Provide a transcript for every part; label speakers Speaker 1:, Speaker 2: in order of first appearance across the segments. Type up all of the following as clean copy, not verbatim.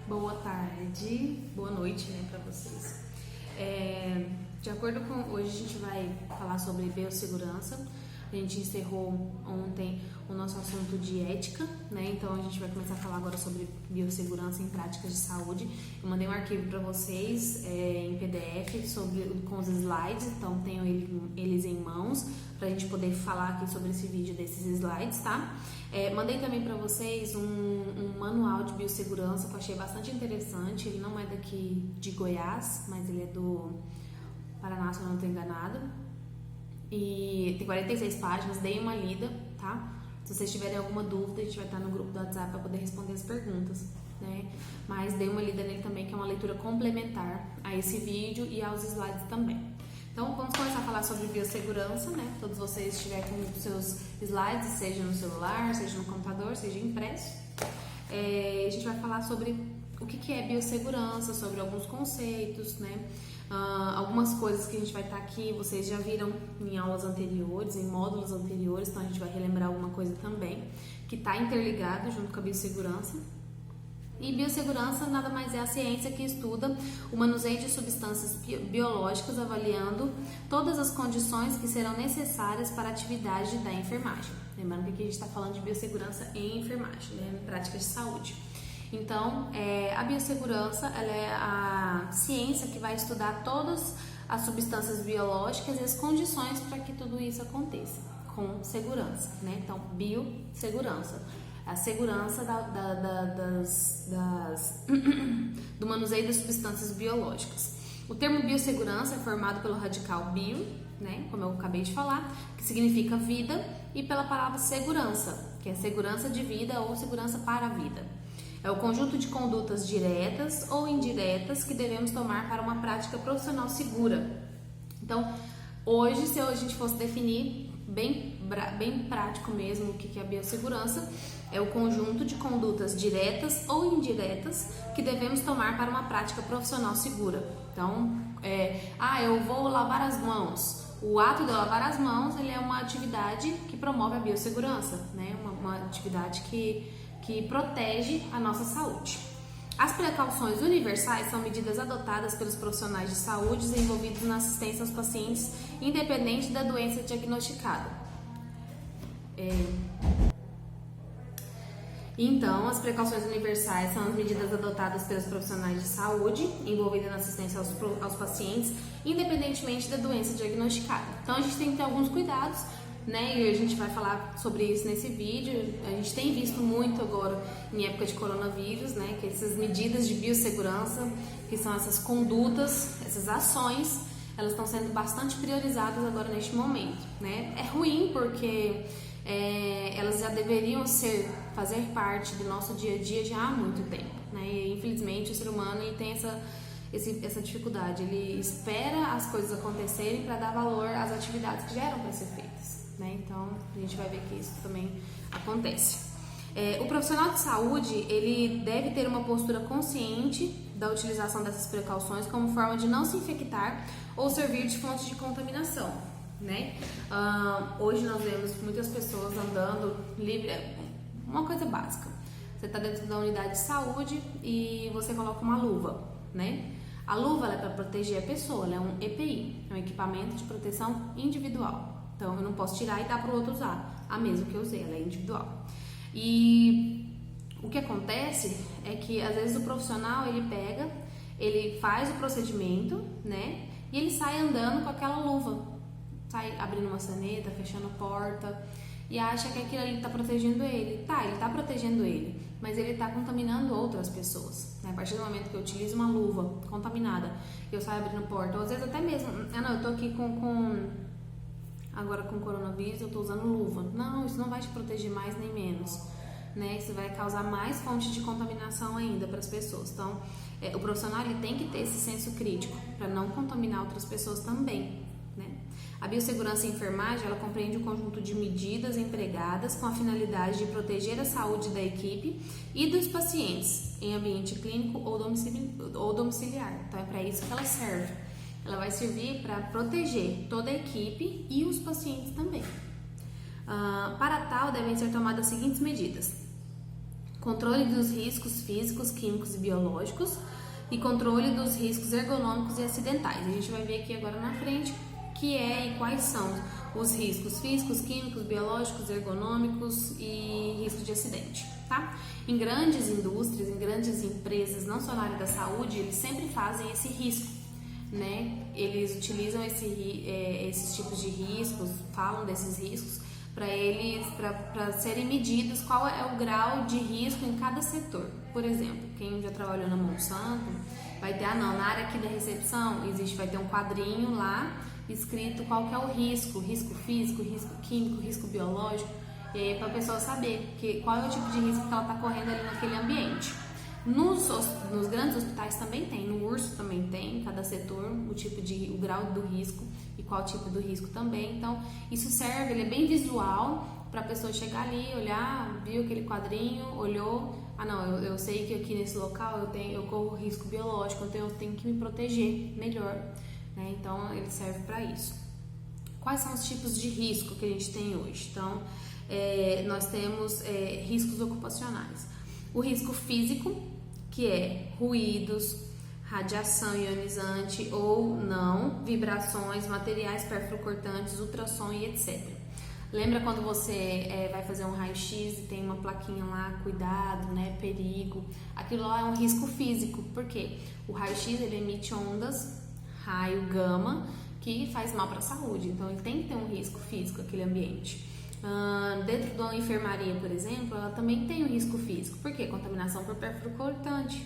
Speaker 1: Boa tarde, boa noite, né, para vocês. De acordo com hoje a gente vai falar sobre biossegurança. A gente encerrou ontem o nosso assunto de ética, né? Então a gente vai começar a falar agora sobre biossegurança em práticas de saúde. Eu mandei um arquivo para vocês em PDF com os slides, então tenho eles em mãos para a gente poder falar aqui sobre esse vídeo desses slides, tá? Mandei também para vocês um manual de biossegurança que eu achei bastante interessante. Ele não é daqui de Goiás, mas ele é do Paraná, se eu não estou enganada. E tem 46 páginas, deem uma lida, tá? Se vocês tiverem alguma dúvida, a gente vai estar no grupo do WhatsApp para poder responder as perguntas, né? Mas deem uma lida nele também, que é uma leitura complementar a esse vídeo e aos slides também. Então, vamos começar a falar sobre biossegurança, né? Todos vocês estiverem com os seus slides, seja no celular, seja no computador, seja impresso. A gente vai falar sobre o que é biossegurança, sobre alguns conceitos, né? Algumas coisas que a gente vai estar aqui, vocês já viram em aulas anteriores, em módulos anteriores, então a gente vai relembrar alguma coisa também, que está interligado junto com a biossegurança. E biossegurança nada mais é a ciência que estuda o manuseio de substâncias biológicas, avaliando todas as condições que serão necessárias para a atividade da enfermagem. Lembrando que aqui a gente está falando de biossegurança em enfermagem, né, em práticas de saúde. Então, a biossegurança ela é a ciência que vai estudar todas as substâncias biológicas e as condições para que tudo isso aconteça com segurança, né? Então, biossegurança, a segurança do manuseio das substâncias biológicas. O termo biossegurança é formado pelo radical bio, né? Como eu acabei de falar, que significa vida, e pela palavra segurança, que é segurança de vida ou segurança para a vida. É o conjunto de condutas diretas ou indiretas que devemos tomar para uma prática profissional segura. Então, hoje, se a gente fosse definir bem prático mesmo o que é a biossegurança, é o conjunto de condutas diretas ou indiretas que devemos tomar para uma prática profissional segura. Então, eu vou lavar as mãos. O ato de lavar as mãos, ele é uma atividade que promove a biossegurança, né? Uma atividade que protege a nossa saúde. As precauções universais são medidas adotadas pelos profissionais de saúde envolvidos na assistência aos pacientes, independente da doença diagnosticada. Então, as precauções universais são as medidas adotadas pelos profissionais de saúde envolvidos na assistência aos pacientes, independentemente da doença diagnosticada. Então, a gente tem que ter alguns cuidados, né? E a gente vai falar sobre isso nesse vídeo. A gente tem visto muito agora em época de coronavírus, né? Que essas medidas de biossegurança, que são essas condutas, essas ações, elas estão sendo bastante priorizadas agora neste momento, né? É ruim porque elas já deveriam fazer parte do nosso dia a dia já há muito tempo, né? E, infelizmente o ser humano tem essa dificuldade, ele espera as coisas acontecerem para dar valor às atividades que já eram para ser feitas, né? Então a gente vai ver que isso também acontece. O profissional de saúde, ele deve ter uma postura consciente da utilização dessas precauções como forma de não se infectar ou servir de fonte de contaminação, né? Hoje nós vemos muitas pessoas andando livre. Uma coisa básica, você está dentro da unidade de saúde e você coloca uma luva, né? A luva ela é para proteger a pessoa, ela é um EPI, é um equipamento de proteção individual. Então eu não posso tirar e dar para o outro usar, a mesma que eu usei, ela é individual. E o que acontece é que às vezes o profissional ele faz o procedimento, né? E ele sai andando com aquela luva, sai abrindo uma saneta, fechando a porta e acha que aquilo ali está protegendo ele. Ele está protegendo ele, mas ele está contaminando outras pessoas, né? A partir do momento que eu utilizo uma luva contaminada, eu saio abrindo porta, ou às vezes até mesmo, eu tô aqui agora com coronavírus, eu tô usando luva. Não, isso não vai te proteger mais nem menos, né? Isso vai causar mais fonte de contaminação ainda para as pessoas. Então, o profissional ele tem que ter esse senso crítico para não contaminar outras pessoas também, né? A biossegurança em enfermagem, ela compreende o conjunto de medidas empregadas com a finalidade de proteger a saúde da equipe e dos pacientes em ambiente clínico ou domiciliar. Então, é para isso que ela serve. Ela vai servir para proteger toda a equipe e os pacientes também. Para tal, devem ser tomadas as seguintes medidas: controle dos riscos físicos, químicos e biológicos e controle dos riscos ergonômicos e acidentais. A gente vai ver aqui agora na frente que e quais são os riscos físicos, químicos, biológicos, ergonômicos e risco de acidente, tá? Em grandes indústrias, em grandes empresas, não só na área da saúde, eles sempre fazem esse risco, né? Eles utilizam esses tipos de riscos, falam desses riscos para serem medidos qual é o grau de risco em cada setor. Por exemplo, quem já trabalhou na Monsanto vai ter, na área aqui da recepção vai ter um quadrinho lá escrito qual que é o risco físico, risco químico, risco biológico, para a pessoa saber qual é o tipo de risco que ela está correndo ali naquele ambiente. Nos grandes hospitais também tem, no URSS também tem, cada setor, o grau do risco e qual tipo do risco também. Então, isso serve, ele é bem visual para a pessoa chegar ali, olhar, viu aquele quadrinho, olhou, eu sei que aqui nesse local eu corro risco biológico, então eu tenho que me proteger melhor, né? Então, ele serve para isso. Quais são os tipos de risco que a gente tem hoje? Então, nós temos riscos ocupacionais. O risco físico, que é ruídos, radiação ionizante ou não, vibrações, materiais perfluocortantes, ultrassom e etc. Lembra quando você vai fazer um raio-x e tem uma plaquinha lá, cuidado, né, perigo? Aquilo lá é um risco físico, porque o raio-x ele emite ondas, raio gama, que faz mal para a saúde, então ele tem que ter um risco físico aquele ambiente. Dentro da enfermaria, por exemplo, ela também tem um risco físico, porque contaminação por perfluocortante,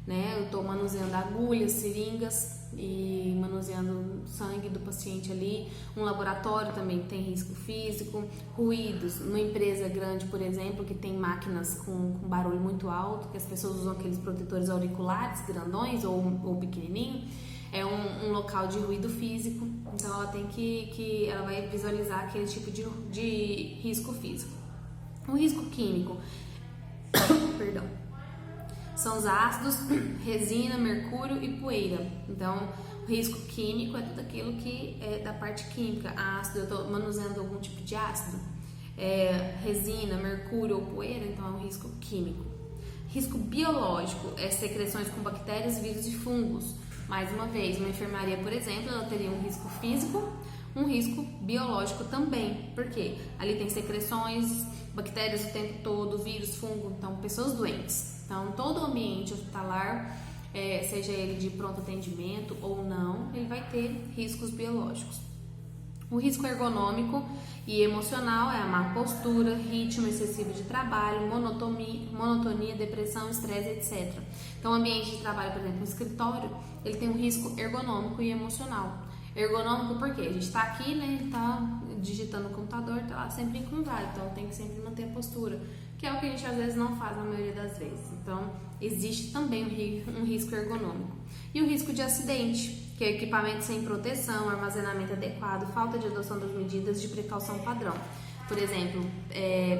Speaker 1: né? Eu estou manuseando agulhas, seringas e manuseando sangue do paciente ali. Um laboratório também tem risco físico. Ruídos, numa empresa grande, por exemplo, que tem máquinas com barulho muito alto, que as pessoas usam aqueles protetores auriculares grandões ou pequenininho, é um local de ruído físico, então ela tem ela vai visualizar aquele tipo de risco físico. O risco químico, perdão, são os ácidos, resina, mercúrio e poeira. Então, o risco químico é tudo aquilo que é da parte química. Ácido, eu estou manuseando algum tipo de ácido, resina, mercúrio ou poeira, então é um risco químico. Risco biológico é secreções com bactérias, vírus e fungos. Mais uma vez, uma enfermaria, por exemplo, ela teria um risco físico, um risco biológico também, porque ali tem secreções, bactérias o tempo todo, vírus, fungo, então pessoas doentes. Então, todo o ambiente hospitalar, seja ele de pronto atendimento ou não, ele vai ter riscos biológicos. O risco ergonômico e emocional é a má postura, ritmo excessivo de trabalho, monotonia, depressão, estresse, etc. Então, o ambiente de trabalho, por exemplo, no escritório, ele tem um risco ergonômico e emocional. Ergonômico porque a gente está aqui, né, está digitando no computador, está lá sempre encurvado, então tem que sempre manter a postura, que é o que a gente às vezes não faz na maioria das vezes. Então, existe também um risco ergonômico. E o risco de acidente, que é equipamento sem proteção, armazenamento adequado, falta de adoção das medidas de precaução padrão. Por exemplo,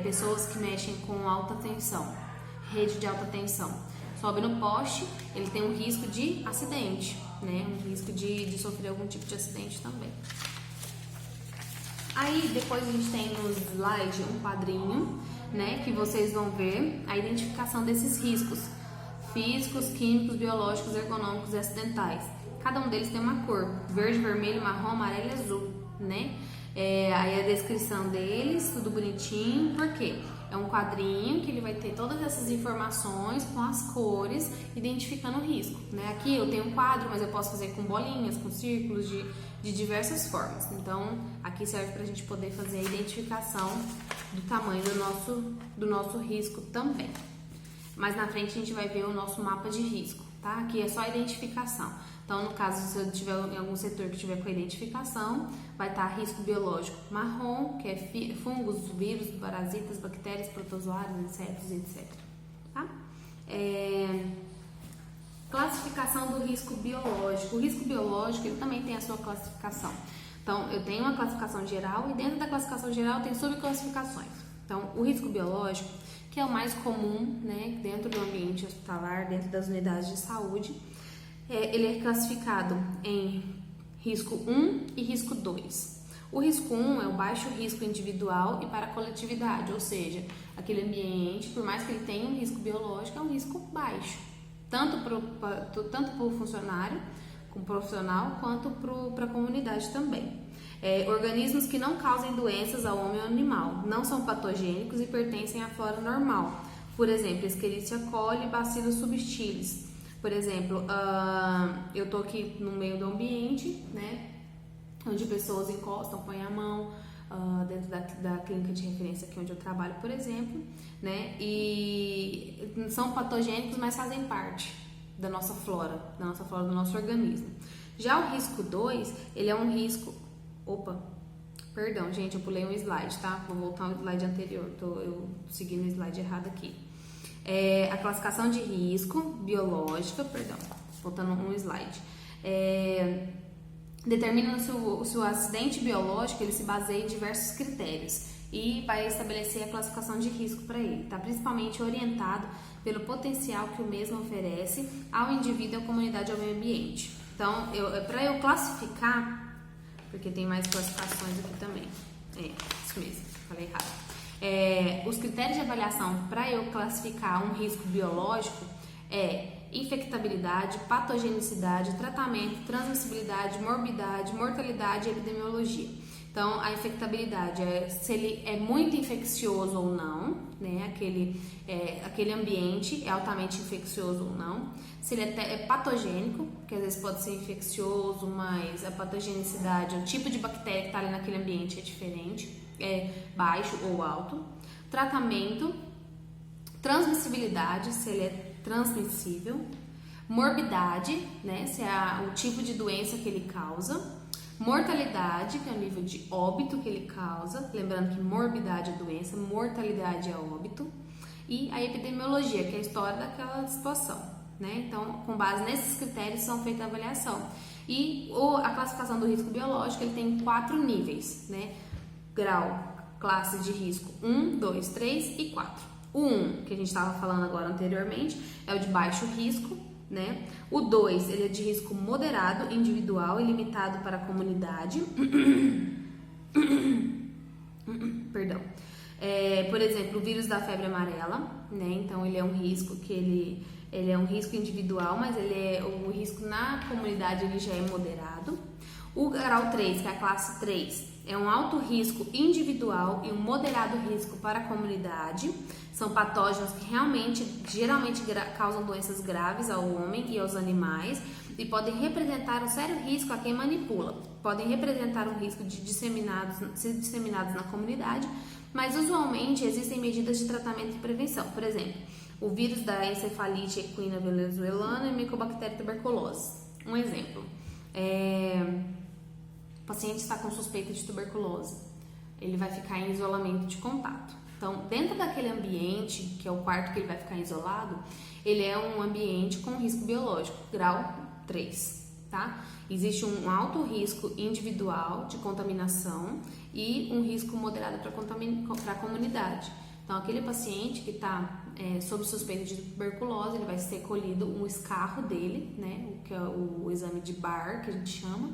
Speaker 1: pessoas que mexem com alta tensão, rede de alta tensão, sobe no poste, ele tem um risco de acidente, né? Um risco de sofrer algum tipo de acidente também. Aí depois a gente tem no slide um quadrinho, né, que vocês vão ver a identificação desses riscos físicos, químicos, biológicos, ergonômicos e acidentais. Cada um deles tem uma cor, verde, vermelho, marrom, amarelo e azul, né? Aí a descrição deles, tudo bonitinho, por quê? É um quadrinho que ele vai ter todas essas informações com as cores, identificando o risco, né? Aqui eu tenho um quadro, mas eu posso fazer com bolinhas, com círculos, de diversas formas. Então, aqui serve para a gente poder fazer a identificação do tamanho do nosso risco também. Mais na frente a gente vai ver o nosso mapa de risco, tá? Aqui é só a identificação. Então, no caso, se eu tiver em algum setor que tiver com a identificação, vai estar risco biológico marrom, que é fungos, vírus, parasitas, bactérias, protozoários, insetos, etc. Tá? Classificação do risco biológico. O risco biológico ele também tem a sua classificação. Então, eu tenho uma classificação geral e dentro da classificação geral tem subclassificações. Então, o risco biológico, que é o mais comum, né, dentro do ambiente hospitalar, dentro das unidades de saúde, ele é classificado em risco 1 e risco 2. O risco 1 é o baixo risco individual e para a coletividade, ou seja, aquele ambiente, por mais que ele tenha um risco biológico, é um risco baixo, tanto para o funcionário, como profissional, quanto para a comunidade também. Organismos que não causem doenças ao homem ou ao animal, não são patogênicos e pertencem à flora normal. Por exemplo, Escherichia coli e Bacillus subtilis. Por exemplo, eu estou aqui no meio do ambiente, né, onde pessoas encostam, põem a mão, dentro da clínica de referência aqui onde eu trabalho, por exemplo, né, e são patogênicos, mas fazem parte da nossa flora, do nosso organismo. Já o risco 2, ele é um risco... Opa, perdão, gente, eu pulei um slide, tá? Vou voltar ao slide anterior, eu segui no slide errado aqui. A classificação de risco biológica, voltando um slide. Determina se o acidente biológico ele se baseia em diversos critérios e vai estabelecer a classificação de risco para ele. Está principalmente orientado pelo potencial que o mesmo oferece ao indivíduo, à comunidade e ao meio ambiente. Então, para eu classificar, porque tem mais classificações aqui também. Isso mesmo, falei errado. Os critérios de avaliação para eu classificar um risco biológico infectabilidade, patogenicidade, tratamento, transmissibilidade, morbidade, mortalidade e epidemiologia. Então, a infectabilidade se ele é muito infeccioso ou não, né? Aquele ambiente é altamente infeccioso ou não. Se ele é patogênico, que às vezes pode ser infeccioso, mas a patogenicidade, o tipo de bactéria que está ali naquele ambiente é diferente, é baixo ou alto. Tratamento, transmissibilidade, se ele é transmissível. Morbidade, né? Se é o tipo de doença que ele causa. Mortalidade, que é o nível de óbito que ele causa, lembrando que morbidade é doença, mortalidade é óbito, e a epidemiologia, que é a história daquela situação, né? Então, com base nesses critérios são feita a avaliação. E a classificação do risco biológico, ele tem 4 níveis, né? Grau, classe de risco 1, 2, 3 e 4. O 1, que a gente estava falando agora anteriormente, é o de baixo risco, né? O 2, ele é de risco moderado, individual e limitado para a comunidade. Perdão. Por exemplo, o vírus da febre amarela, né? Então, ele é um risco que ele é um risco individual, mas o risco na comunidade ele já é moderado. O grau 3, que é a classe 3, é um alto risco individual e um moderado risco para a comunidade. São patógenos que geralmente causam doenças graves ao homem e aos animais e podem representar um sério risco a quem manipula. Podem representar um risco de ser disseminados na comunidade, mas usualmente existem medidas de tratamento e prevenção. Por exemplo, o vírus da encefalite equina venezuelana e Mycobacterium tuberculose. Um exemplo. O paciente está com suspeita de tuberculose. Ele vai ficar em isolamento de contato. Então, dentro daquele ambiente, que é o quarto que ele vai ficar isolado, ele é um ambiente com risco biológico, grau 3, tá? Existe um alto risco individual de contaminação e um risco moderado para a comunidade. Então, aquele paciente que está sob suspeita de tuberculose, ele vai ser colhido um escarro dele, né? Que é o exame de Barr, que a gente chama.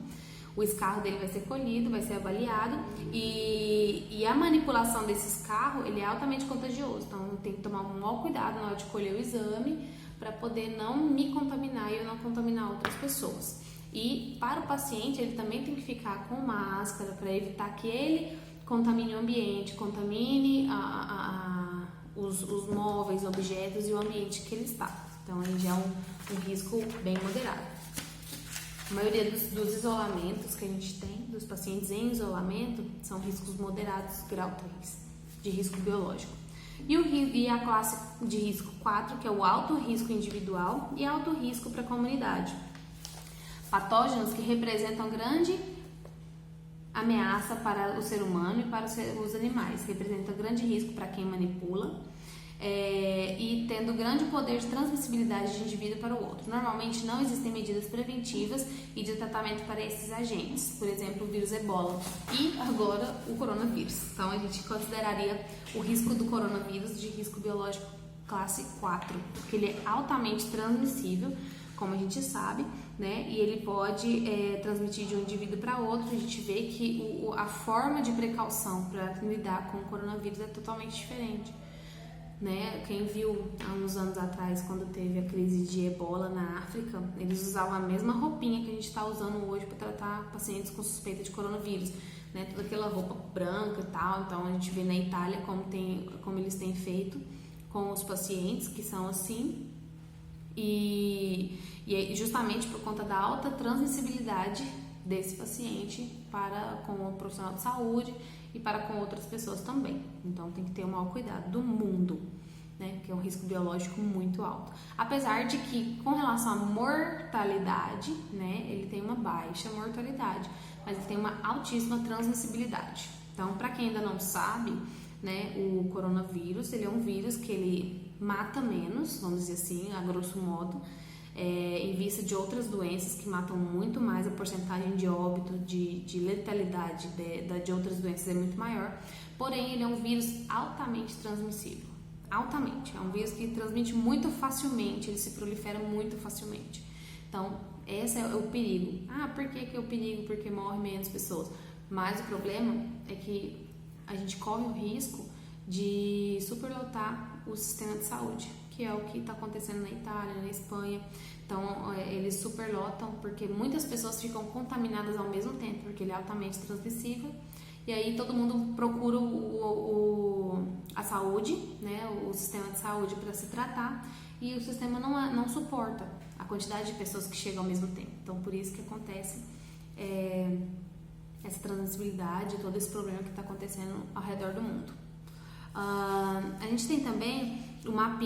Speaker 1: O escarro dele vai ser colhido, vai ser avaliado e a manipulação desse escarro, ele é altamente contagioso. Então, tem que tomar um maior cuidado na hora de colher o exame para poder não me contaminar e eu não contaminar outras pessoas. E para o paciente, ele também tem que ficar com máscara para evitar que ele contamine o ambiente, contamine os móveis, objetos e o ambiente que ele está. Então, ele já é um risco bem moderado. A maioria dos isolamentos que a gente tem, dos pacientes em isolamento, são riscos moderados, grau 3, de risco biológico. E a classe de risco 4, que é o alto risco individual e alto risco para a comunidade. Patógenos que representam grande ameaça para o ser humano e para os animais, representam grande risco para quem manipula. E tendo grande poder de transmissibilidade de indivíduo para o outro. Normalmente não existem medidas preventivas e de tratamento para esses agentes, por exemplo, o vírus Ebola e agora o coronavírus. Então a gente consideraria o risco do coronavírus de risco biológico classe 4, porque ele é altamente transmissível, como a gente sabe, né? E ele pode transmitir de um indivíduo para outro. A gente vê que a forma de precaução para lidar com o coronavírus é totalmente diferente. né? Quem viu há uns anos atrás, quando teve a crise de ebola na África, eles usavam a mesma roupinha que a gente está usando hoje para tratar pacientes com suspeita de coronavírus, né? Toda aquela roupa branca e tal. Então a gente vê na Itália como eles têm feito com os pacientes que são assim, e justamente por conta da alta transmissibilidade desse paciente para com o profissional de saúde e para com outras pessoas também. Então tem que ter o maior cuidado do mundo, né? Que é um risco biológico muito alto. Apesar de que, com relação à mortalidade, né, ele tem uma baixa mortalidade, mas ele tem uma altíssima transmissibilidade. Então, para quem ainda não sabe, né, o coronavírus, ele é um vírus que ele mata menos, vamos dizer assim, a grosso modo, em vista de outras doenças que matam muito mais, a porcentagem de óbito, de letalidade de outras doenças é muito maior, porém ele é um vírus altamente transmissível, altamente, é um vírus que transmite muito facilmente, ele se prolifera muito facilmente. Então, esse é o perigo. Por que é o perigo? Porque morrem menos pessoas, mas o problema é que a gente corre o risco de superlotar o sistema de saúde, que é o que está acontecendo na Itália, na Espanha. Então, eles superlotam porque muitas pessoas ficam contaminadas ao mesmo tempo, porque ele é altamente transmissível. E aí todo mundo procura a saúde, né, o sistema de saúde para se tratar, e o sistema não suporta a quantidade de pessoas que chegam ao mesmo tempo. Então, por isso que acontece essa transmissibilidade, todo esse problema que está acontecendo ao redor do mundo. A gente tem também o mapa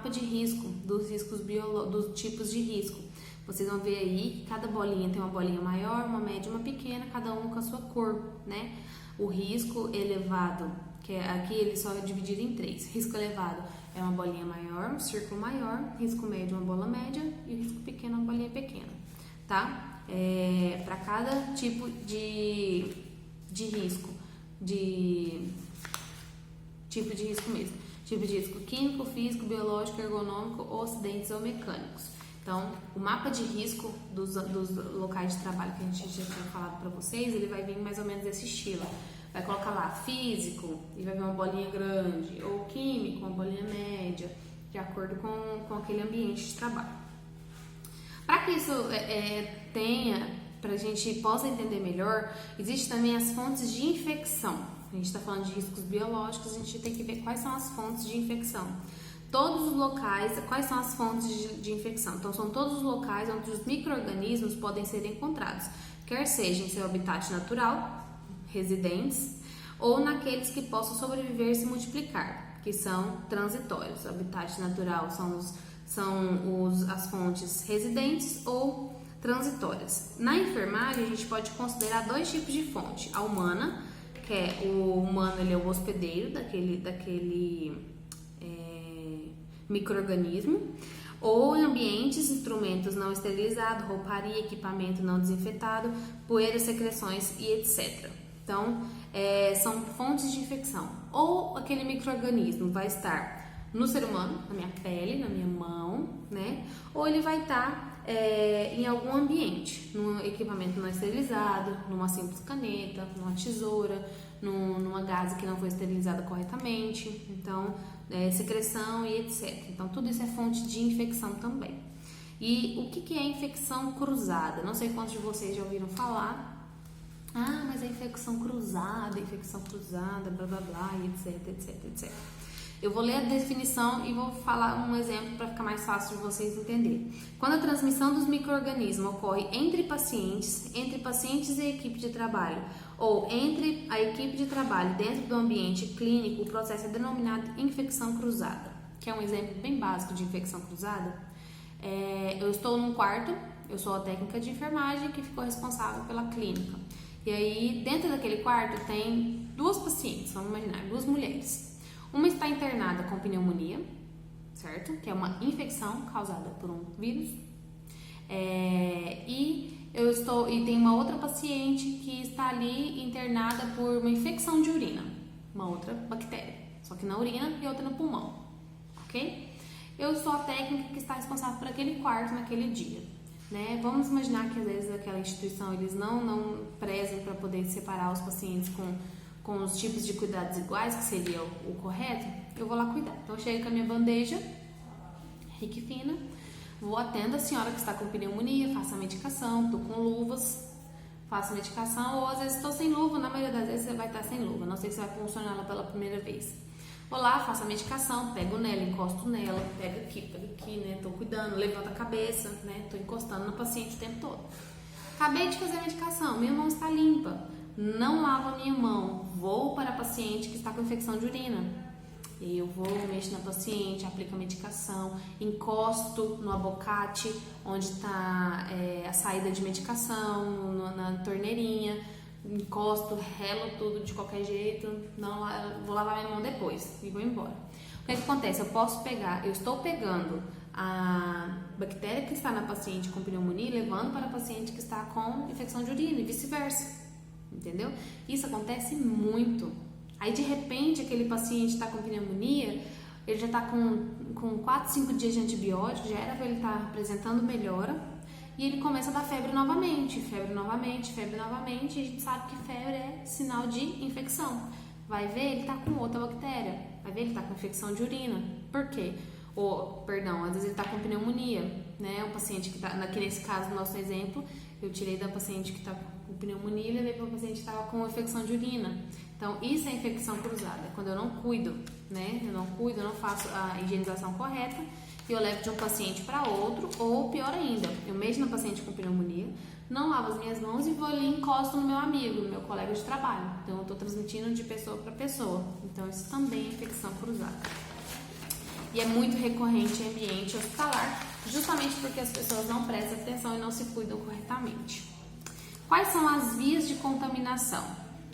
Speaker 1: de risco, dos dos tipos de risco. Vocês vão ver aí que cada bolinha tem uma bolinha maior, uma média e uma pequena, cada um com a sua cor, né? O risco elevado, que aqui ele só é dividido em 3. Risco elevado é uma bolinha maior, um círculo maior, risco médio uma bola média e o risco pequeno uma bolinha pequena, tá? Para cada tipo de risco, tipo de risco mesmo. Tipo de risco químico, físico, biológico, ergonômico ou acidentes ou mecânicos. Então, o mapa de risco dos locais de trabalho que a gente já tinha falado para vocês, ele vai vir mais ou menos desse estilo. Vai colocar lá físico e vai ver uma bolinha grande, ou químico, uma bolinha média, de acordo com aquele ambiente de trabalho. Para que isso para a gente possa entender melhor, existem também as fontes de infecção. A gente está falando de riscos biológicos, a gente tem que ver quais são as fontes de infecção. Todos os locais, quais são as fontes de infecção? Então, são todos os locais onde os micro-organismos podem ser encontrados, quer seja em seu habitat natural, residentes, ou naqueles que possam sobreviver e se multiplicar, que são transitórios. O habitat natural são as fontes residentes ou transitórias. Na enfermagem, a gente pode considerar 2 tipos de fonte. A humana, que é o humano, ele é o hospedeiro daquele micro-organismo, ou em ambientes, instrumentos não esterilizados, rouparia, equipamento não desinfetado, poeira, secreções e etc. Então, são fontes de infecção. Ou aquele micro-organismo vai estar no ser humano, na minha pele, na minha mão, né? Ou ele vai estar em algum ambiente, num equipamento não esterilizado, numa simples caneta, numa tesoura, numa gase que não foi esterilizada corretamente, então secreção e etc. Então tudo isso é fonte de infecção também. E o que é infecção cruzada? Não sei quantos de vocês já ouviram falar. Mas é infecção cruzada, blá blá blá, etc, etc, etc. Eu vou ler a definição e vou falar um exemplo para ficar mais fácil de vocês entenderem. Quando a transmissão dos micro-organismos ocorre entre pacientes e equipe de trabalho, ou entre a equipe de trabalho dentro do ambiente clínico, o processo é denominado infecção cruzada. Que é um exemplo bem básico de infecção cruzada. Eu estou num quarto, eu sou a técnica de enfermagem que ficou responsável pela clínica. E aí, dentro daquele quarto tem 2 pacientes, vamos imaginar, 2 mulheres. Uma está internada com pneumonia, certo? Que é uma infecção causada por um vírus. E tem uma outra paciente que está ali internada por uma infecção de urina, uma outra bactéria, só que na urina e outra no pulmão, ok? Eu sou a técnica que está responsável por aquele quarto naquele dia, né? Vamos imaginar que às vezes aquela instituição eles não prezem para poder separar os pacientes com os tipos de cuidados iguais, que seria o correto. eu vou lá cuidar. Então eu chego com a minha bandeja, rica e fina, vou atendo a senhora que está com pneumonia, faço a medicação, tô com luvas, faço a medicação, ou às vezes estou sem luva, na maioria das vezes você vai estar sem luva, não sei se vai funcionar ela pela primeira vez. Vou lá, faço a medicação, pego nela, encosto nela, pego aqui, né, tô cuidando, levanto a cabeça, né, tô encostando no paciente o tempo todo. Acabei de fazer a medicação, minha mão está limpa, não lavo a minha mão, vou para a paciente que está com infecção de urina. Eu vou, mexo na paciente, aplico a medicação, encosto no abocate, onde está a saída de medicação, na torneirinha, encosto, relo tudo de qualquer jeito, não, vou lavar minha mão depois e vou embora. O que acontece? Eu estou pegando a bactéria que está na paciente com pneumonia e levando para a paciente que está com infecção de urina e vice-versa, entendeu? Isso acontece muito. Aí de repente aquele paciente está com pneumonia, ele já está com 4, 5 dias de antibiótico, já era para ele estar apresentando melhora, e ele começa a dar febre novamente, e a gente sabe que febre é sinal de infecção. Vai ver, ele está com outra bactéria, vai ver, ele está com infecção de urina. Por quê? Às vezes ele está com pneumonia, né? O paciente que está, nesse caso, no nosso exemplo, eu tirei da paciente que está com pneumonia e levei para o paciente que estava com infecção de urina. Então, isso é infecção cruzada, é quando eu não cuido, né? Eu não faço a higienização correta e eu levo de um paciente para outro, ou pior ainda, eu mexo na paciente com pneumonia, não lavo as minhas mãos e vou ali e encosto no meu amigo, no meu colega de trabalho. Então, eu estou transmitindo de pessoa para pessoa. Então, isso também é infecção cruzada. E é muito recorrente em ambiente hospitalar, justamente porque as pessoas não prestam atenção e não se cuidam corretamente. Quais são as vias de contaminação?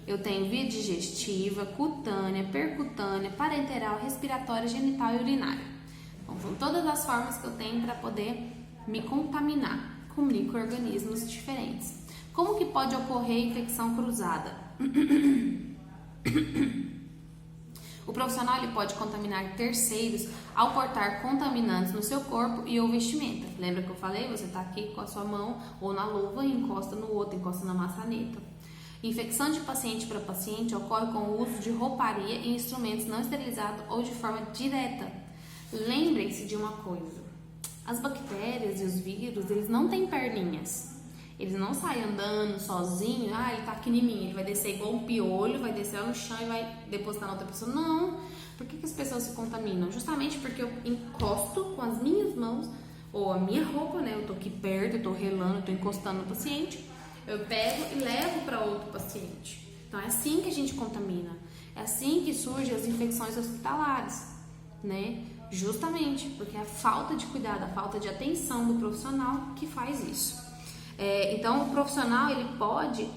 Speaker 1: Eu tenho via digestiva, cutânea, percutânea, parenteral, respiratória, genital e urinária. Então, são todas as formas que eu tenho para poder me contaminar com micro-organismos diferentes. Como que pode ocorrer infecção cruzada? O profissional ele pode contaminar terceiros ao portar contaminantes no seu corpo e ou vestimenta. Lembra que eu falei? Você está aqui com a sua mão ou na luva e encosta no outro, encosta na maçaneta. Infecção de paciente para paciente ocorre com o uso de rouparia e instrumentos não esterilizados ou de forma direta. Lembrem-se de uma coisa: as bactérias e os vírus, eles não têm perninhas. Eles não saem andando sozinho, ele tá aqui em mim, ele vai descer igual um piolho, vai descer lá no chão e vai depositar na outra pessoa. Não. Por que as pessoas se contaminam? Justamente porque eu encosto com as minhas mãos, ou a minha roupa, né? Eu tô aqui perto, eu tô relando, eu tô encostando no paciente, eu pego e levo para outro paciente. Então é assim que a gente contamina. É assim que surgem as infecções hospitalares, né? Justamente porque é a falta de cuidado, a falta de atenção do profissional que faz isso. Então, o profissional, ele pode...